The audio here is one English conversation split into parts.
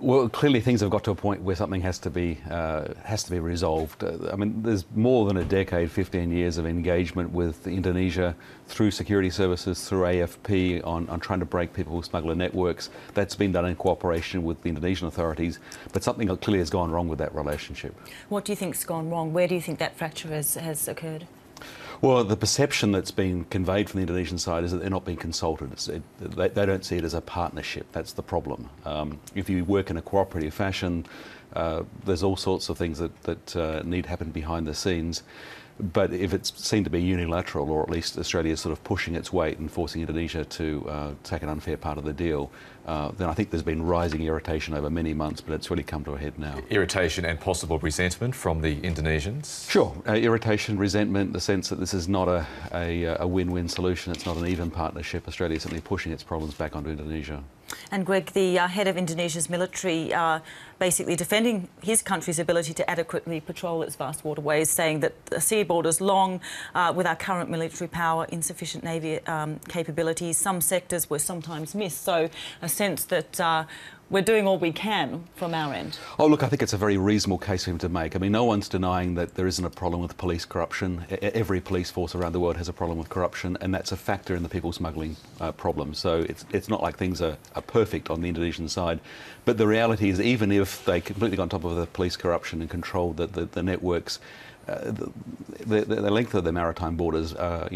Well, clearly things have got to a point where something has to be resolved. I mean, there's more than a decade, 15 years of engagement with Indonesia through security services, through AFP on trying to break people smuggler networks. That's been done in cooperation with the Indonesian authorities, but something clearly has gone wrong with that relationship. What do you think's gone wrong? Where do you think that fracture has occurred? Well, the perception that's been conveyed from the Indonesian side is that they're not being consulted. They don't see it as a partnership. That's the problem. If you work in a cooperative fashion, there's all sorts of things that need to happen behind the scenes. But if it's seen to be unilateral, or at least Australia is sort of pushing its weight and forcing Indonesia to take an unfair part of the deal, then I think there's been rising irritation over many months, but it's really come to a head now. Irritation and possible resentment from the Indonesians? Sure. Irritation, resentment, the sense that this is not a win-win solution, it's not an even partnership. Australia is simply pushing its problems back onto Indonesia. And Greg, the head of Indonesia's military basically defending his country's ability to adequately patrol its vast waterways, saying that the sea border's long with our current military power, insufficient navy capabilities. Some sectors were sometimes missed, so a sense that we're doing all we can from our end. Oh, look, I think it's a very reasonable case for him to make. I mean, no one's denying that there isn't a problem with police corruption. Every police force around the world has a problem with corruption, and that's a factor in the people smuggling problem. So it's not like things are perfect on the Indonesian side. But the reality is, even if they completely got on top of the police corruption and controlled the networks, the length of the maritime borders, are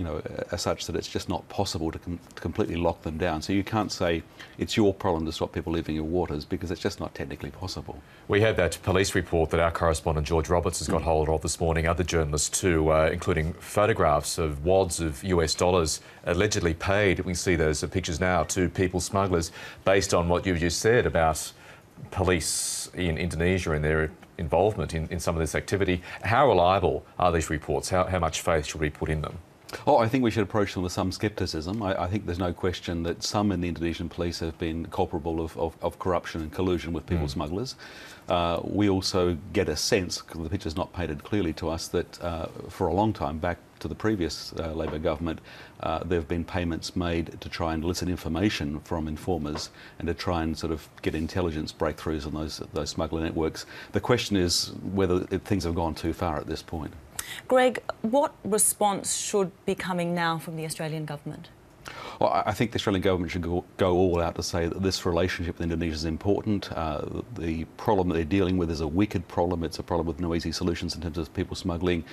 such that it's just not possible to completely lock them down. So you can't say it's your problem to stop people leaving your waters, because it's just not technically possible. We had that police report that our correspondent George Roberts has got hold of this morning, other journalists too, including photographs of wads of US dollars allegedly paid. We see those pictures now to people smugglers, based on what you've just said about police in Indonesia and their involvement in some of this activity. How reliable are these reports? How much faith should we put in them? Oh, I think we should approach them with some scepticism. I think there's no question that some in the Indonesian police have been culpable of corruption and collusion with people smugglers. We also get a sense, because the picture's not painted clearly to us, that for a long time, back to the previous Labor government, there have been payments made to try and elicit information from informers and to try and sort of get intelligence breakthroughs on those smuggler networks. The question is whether things have gone too far at this point. Greg, what response should be coming now from the Australian government? Well, I think the Australian government should go all out to say that this relationship with Indonesia is important. The problem that they're dealing with is a wicked problem. It's a problem with no easy solutions in terms of people smuggling.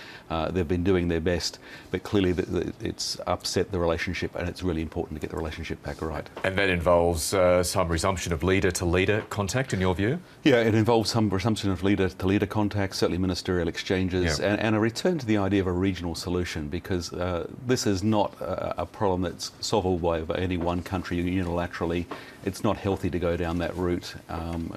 They've been doing their best, but clearly it's upset the relationship, and it's really important to get the relationship back right. And that involves some resumption of leader-to-leader contact, in your view? Yeah, it involves some resumption of leader-to-leader contact, certainly ministerial exchanges, and a return to the idea of a regional solution, because this is not a problem that's solvable by any one country unilaterally. It's not healthy to go down that route. And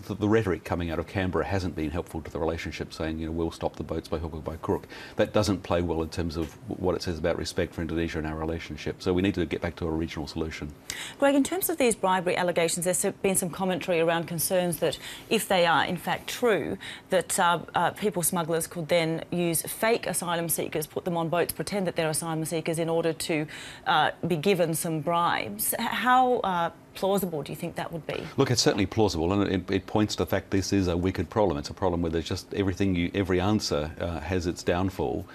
the rhetoric coming out of Canberra hasn't been helpful to the relationship, saying, we'll stop the boats by hook or by crook. That doesn't play well in terms of what it says about respect for Indonesia and our relationship. So we need to get back to a regional solution. Greg, in terms of these bribery allegations, there's been some commentary around concerns that if they are in fact true, that people smugglers could then use fake asylum seekers, put them on boats, pretend that they're asylum seekers in order to be given some bribes. How plausible do you think that would be? Look, it's certainly plausible, and it points to the fact this is a wicked problem. It's a problem where there's just every answer has its downfall.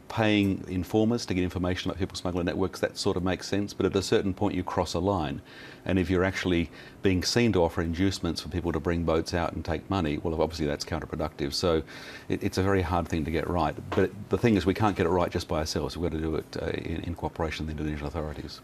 Paying informers to get information about people smuggler networks, that sort of makes sense, but at a certain point you cross a line. And if you're actually being seen to offer inducements for people to bring boats out and take money, well, obviously that's counterproductive. So it's a very hard thing to get right. But the thing is, we can't get it right just by ourselves. We've got to do it in cooperation with the Indonesian authorities.